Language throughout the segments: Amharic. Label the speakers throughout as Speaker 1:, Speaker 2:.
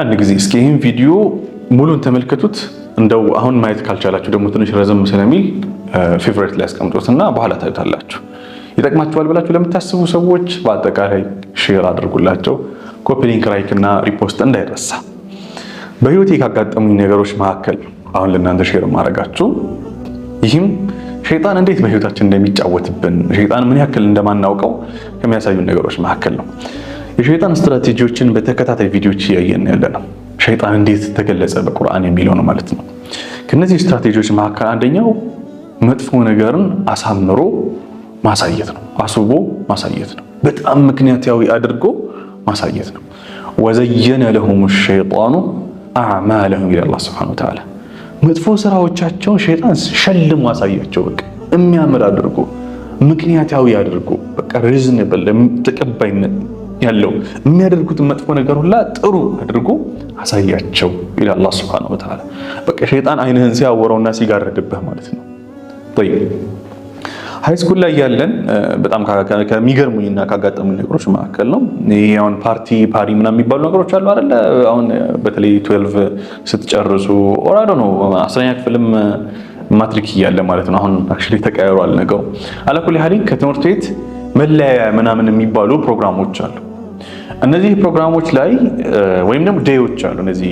Speaker 1: አንድ ጊዜ እስኪ ይህን ቪዲዮ ሙሉን ተመልከቱት። እንደው አሁን ማየት ካልቻላችሁ ደግሞ ትንሽ ረዘም ስለሚል ፌቨሪት ላይ አስቀምጡትና በኋላ ታዩታላችሁ። ይጠቅማችኋል ብላችሁ ለምታስቡ ሰዎች በአጠቃላይ ሼር አድርጉላቸው። ኮፒ ሊንክ፣ ላይክ እና ሪፖስት እንዳይረሳ። በህይወቴ ካጋጠሙኝ ነገሮች መካከል አሁን ለእናንተ ሼር ማድረጋችሁ ይህም ሸይጣን እንዴት በህይወታችን እንደሚጫወትብን ሸይጣን ምን ያክል እንደማናውቀው ከሚያሳዩን ነገሮች መካከል ነው። የሸይጣን ስትራቴጂዎችን በተከታታይ ቪዲዮዎች እያየን ያለነው ሸይጣን እንዴት ተገለጸ በቁርአን የሚለው ነው ማለት ነው። ከነዚህ ስትራቴጂዎች መካከል አንደኛው መጥፎ ነገርን አሳምሮ ማሳየት ነው፣ አስቦ ማሳየት ነው፣ በጣም ምክንያታዊ አድርጎ ማሳየት ነው። ወዘየነ ለሁም ሸይጣኑ አዕማለሁም ይላል አላህ ሱብሓነሁ ወተዓላ። መጥፎ ስራዎቻቸውን ሸይጣን ሸልሞ አሳያቸው። በቃ የሚያምር አድርጎ ምክንያታዊ አድርጎ በቃ ሪዝነብል ተቀባይነት ያለው የሚያደርጉትን መጥፎ ነገር ሁላ ጥሩ አድርጎ አሳያቸው ይላል አላህ ሱብሓነሁ ወተዓላ። በቃ ሸይጣን አይንህን ሲያወራውና ሲጋረድብህ ማለት ነው። طيب ሃይ ስኩል ላይ ያለን በጣም ከሚገርሙኝና ካጋጠሙኝ ነገሮች መካከል ነው ይሄ አሁን ፓሪ ምናምን የሚባሉ ነገሮች አሉ አይደለ? አሁን በተለይ 12 ስትጨርሱ ኦራዶ ነው 10ኛ ክፍልም ማትሪክ እያለ ማለት ነው። አሁን አክቹሊ ተቀያይሯል ነገሩ። አለኩል ሐሊን ከትምህርት ቤት መለያ ምናምን የሚባሉ ፕሮግራሞች አሉ። እነዚህ ፕሮግራሞች ላይ ወይም ደግሞ ዴዮች አሉ። እነዚህ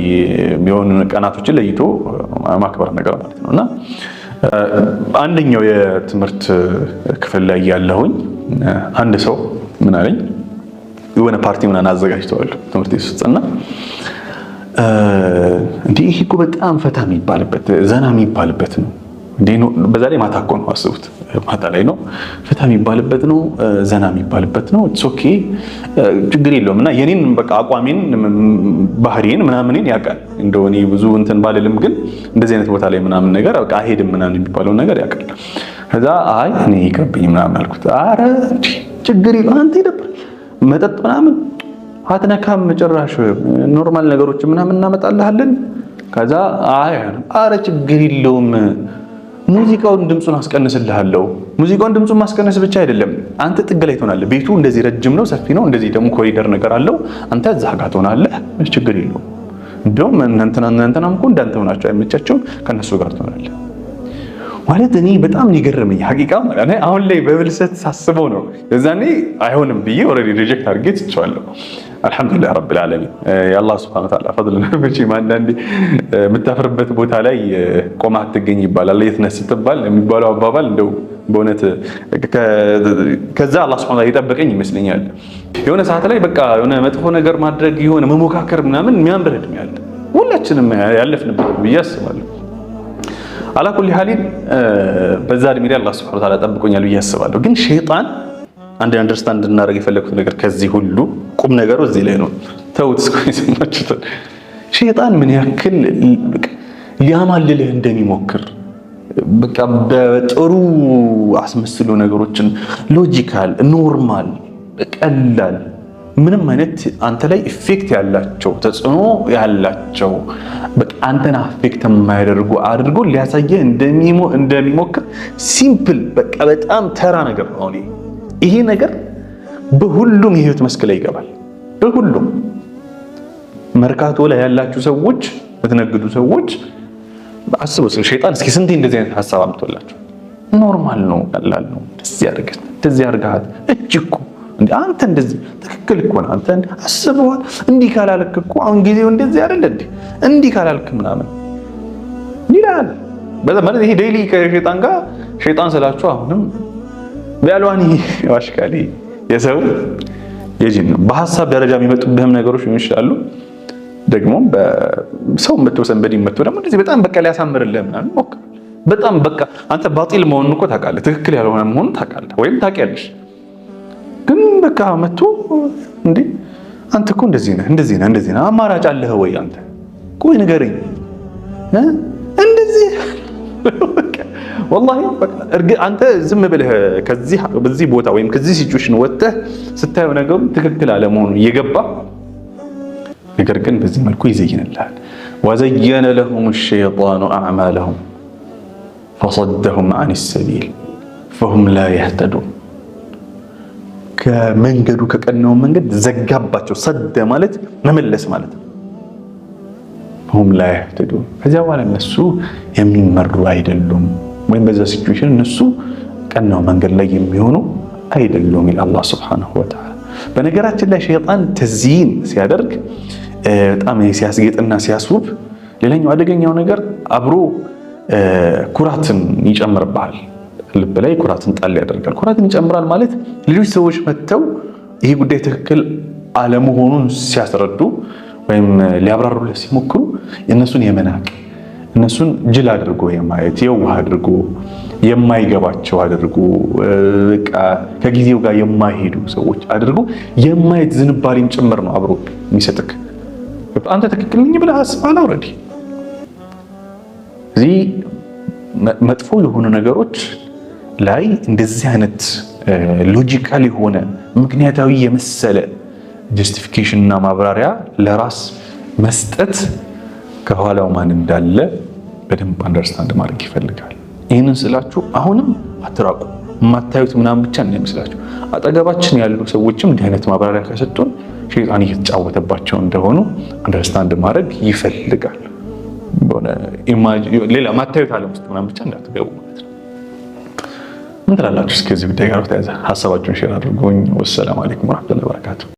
Speaker 1: የሆኑ ቀናቶችን ለይቶ ማክበር ነገር ማለት ነውና አንደኛው የትምህርት ክፍል ላይ ያለሁኝ አንድ ሰው ምን አለኝ፣ የሆነ ፓርቲ ምናምን አዘጋጅተዋል ትምህርት ቤት ውስጥና እንዲህ ይሄ እኮ በጣም ፈታ የሚባልበት ዘና የሚባልበት ነው እንዴ ነው። በዛ ላይ ማታ እኮ ነው አስቡት፣ ማታ ላይ ነው ፈታ የሚባልበት ነው፣ ዘና የሚባልበት ነው። ኢትስ ኦኬ ችግር የለውም። እና የኔን በቃ አቋሜን ባህሪዬን ምናምንን ያውቃል። እንደው እኔ ብዙ እንትን ባልልም ግን እንደዚህ አይነት ቦታ ላይ ምናምን ነገር በቃ አይሄድም ምናምን የሚባለው ነገር ያውቃል። ከዛ አይ እኔ ይቅርብኝ ምናምን አልኩት። አረ ችግር የለውም አንተ ይደብር መጠጥ ምናምን አትነካም ጭራሽ ኖርማል ነገሮች ምናምን እናመጣልሃለን። ከዛ አይ አረ ችግር የለውም ሙዚቃውን ድምጹን አስቀንስልሃለሁ። ሙዚቃውን ድምጹን ማስቀነስ ብቻ አይደለም፣ አንተ ጥግ ላይ ትሆናለህ። ቤቱ እንደዚህ ረጅም ነው ሰፊ ነው፣ እንደዚህ ደግሞ ኮሪደር ነገር አለው። አንተ እዛ ጋር ትሆናለህ፣ ችግር የለውም። እንደውም እናንተናም እኮ እንዳንተ ሆናቸው አይመቻቸውም፣ ከነሱ ጋር ትሆናለህ ማለት። እኔ በጣም ይገርመኝ ሐቂቃ ማለት ነው። አሁን ላይ በብልሰት ሳስበው ነው የዛኔ አይሆንም ብዬ ኦልሬዲ ሪጀክት አድርጌ ትቼዋለሁ። አልሐምዱሊላህ ረብል ዓለሚን የአላህ ሱብሓነሁ ወተዓላ ፈድል ነው። መቼም አንዳንዴ የምታፍርበት ቦታ ላይ ቆማ አትገኝ ይባላል። የት ነህ ስትባል የሚባለው አባባል እንደው በእውነት ከዛ አላህ ሱብሓነሁ ወተዓላ የጠበቀኝ ይመስለኛል። የሆነ ሰዓት ላይ በቃ የሆነ መጥፎ ነገር ማድረግ የሆነ መሞካከር ምናምን የሚያምር እድሜ ያለ ሁላችንም ያለፍንበት ብዬ አስባለሁ። አላኩል ሐሊን በዛ እድሜ ላይ አላህ ሱብሓነሁ ወተዓላ ጠብቆኛል ብዬ አስባለሁ። ግን ሸይጣን አንድ አንደርስታንድ እንድናደርግ የፈለኩት ነገር ከዚህ ሁሉ ቁም ነገሩ እዚህ ላይ ነው። ተውት እስኮ ይሰማችሁታል። ሸይጣን ምን ያክል ሊያማልልህ እንደሚሞክር በቃ በጥሩ አስመስሎ ነገሮችን ሎጂካል፣ ኖርማል፣ ቀላል ምንም አይነት አንተ ላይ ኢፌክት ያላቸው ተጽዕኖ ያላቸው በቃ አንተን አፌክት የማያደርጉ አድርጎ ሊያሳየህ እንደሚሞክር ሲምፕል በቃ በጣም ተራ ነገር ነው። ይሄ ነገር በሁሉም የህይወት መስክ ላይ ይገባል። በሁሉም መርካቶ ላይ ያላችሁ ሰዎች፣ የምትነግዱ ሰዎች አስቡት። ሸይጣን እስኪ ስንቴ እንደዚህ አይነት ሐሳብ አምጥቶላችሁ ኖርማል ነው፣ ቀላል ነው፣ እንደዚህ አድርገሃል እጅ እኮ እንዴ አንተ እንደዚህ ትክክል እኮ ነው፣ አንተ አስበዋል፣ እንዲህ ካላልክ እኮ አሁን ጊዜው እንደዚህ አይደል እንዴ እንዲህ ካላልክ ምናምን ይላል። ማለት ይሄ ዴይሊ ከሸይጣን ጋር ሸይጣን ስላችሁ አሁንም ቢያሏኒ ዋሽካሊ የሰው የጂን ነው። በሐሳብ ደረጃ የሚመጡብህም ነገሮች ይችላሉ። ደግሞ በሰው መተወሰን በዲን መተው ደግሞ እንደዚህ በጣም በቃ ሊያሳምርልህ ምናምን ሞክር። በጣም በቃ አንተ ባጢል መሆኑን እኮ ታውቃለህ፣ ትክክል ያልሆነ መሆኑን ታውቃለህ ወይም ታውቂያለሽ። ግን በቃ መጥቶ እንዴ አንተ እኮ እንደዚህ ነህ አማራጭ አለህ ወይ አንተ ቆይ ንገረኝ እንደዚህ ወላሂ በቃ አንተ ዝም ብለህ በዚህ ቦታ ወይም ከዚህ ሲቹዌሽን ወጥተህ ስታየው ነገሩ ትክክል አለመሆኑን እየገባ ነገር ግን በዚህ መልኩ ይዘይንልሃል። ወዘየነ ለሁም الشيطان أعمالهم فصدهم عن السبيل فهم لا يهتدون ከመንገዱ ከቀናው መንገድ ዘጋባቸው። ሰደ ማለት መመለስ ማለት ነው። ፈሁም ላ የህተዱን ከዚያ በኋላ እነሱ የሚመሩ አይደሉም፣ ወይም በዛ ሲቹዌሽን እነሱ ቀናው መንገድ ላይ የሚሆኑ አይደሉም ይላል አላህ ሱብሓነሁ ወተዓላ። በነገራችን ላይ ሸይጣን ተዝይን ሲያደርግ በጣም ሲያስጌጥና ሲያስውብ ሌላኛው አደገኛው ነገር አብሮ ኩራትን ይጨምርብሃል። ልብ ላይ ኩራትን ጣል ያደርጋል። ኩራትን ይጨምራል ማለት ሌሎች ሰዎች መጥተው ይሄ ጉዳይ ትክክል አለመሆኑን ሲያስረዱ ወይም ሊያብራሩለት ሲሞክሩ እነሱን የመናቅ እነሱን ጅል አድርጎ የማየት የዋህ አድርጎ የማይገባቸው አድርጎ በቃ ከጊዜው ጋር የማይሄዱ ሰዎች አድርጎ የማየት ዝንባሌም ጭምር ነው አብሮ የሚሰጥክ። አንተ ትክክል ነኝ ብለህ አስባል አውረዲ። እዚህ መጥፎ የሆኑ ነገሮች ላይ እንደዚህ አይነት ሎጂካል የሆነ ምክንያታዊ የመሰለ ጀስቲፊኬሽን እና ማብራሪያ ለራስ መስጠት ከኋላው ማን እንዳለ በደንብ አንደርስታንድ ማድረግ ይፈልጋል። ይህንን ስላችሁ አሁንም አትራቁ። የማታዩት ምናምን ብቻ እንዳይመስላችሁ። አጠገባችን ያሉ ሰዎችም እንዲህ አይነት ማብራሪያ ከሰጡን ሸይጣን እየተጫወተባቸው እንደሆኑ አንደርስታንድ ማድረግ ይፈልጋል። ሌላ ማታዩት ዓለም ውስጥ ምናምን ብቻ እንዳትገቡ ማለት ነው። ምን ትላላችሁ? እስከዚህ ጉዳይ ጋር ተያዘ ሀሳባችሁን ሼር አድርጉኝ። ወሰላሙ አለይኩም ወራህመቱላሂ ወበረካቱ።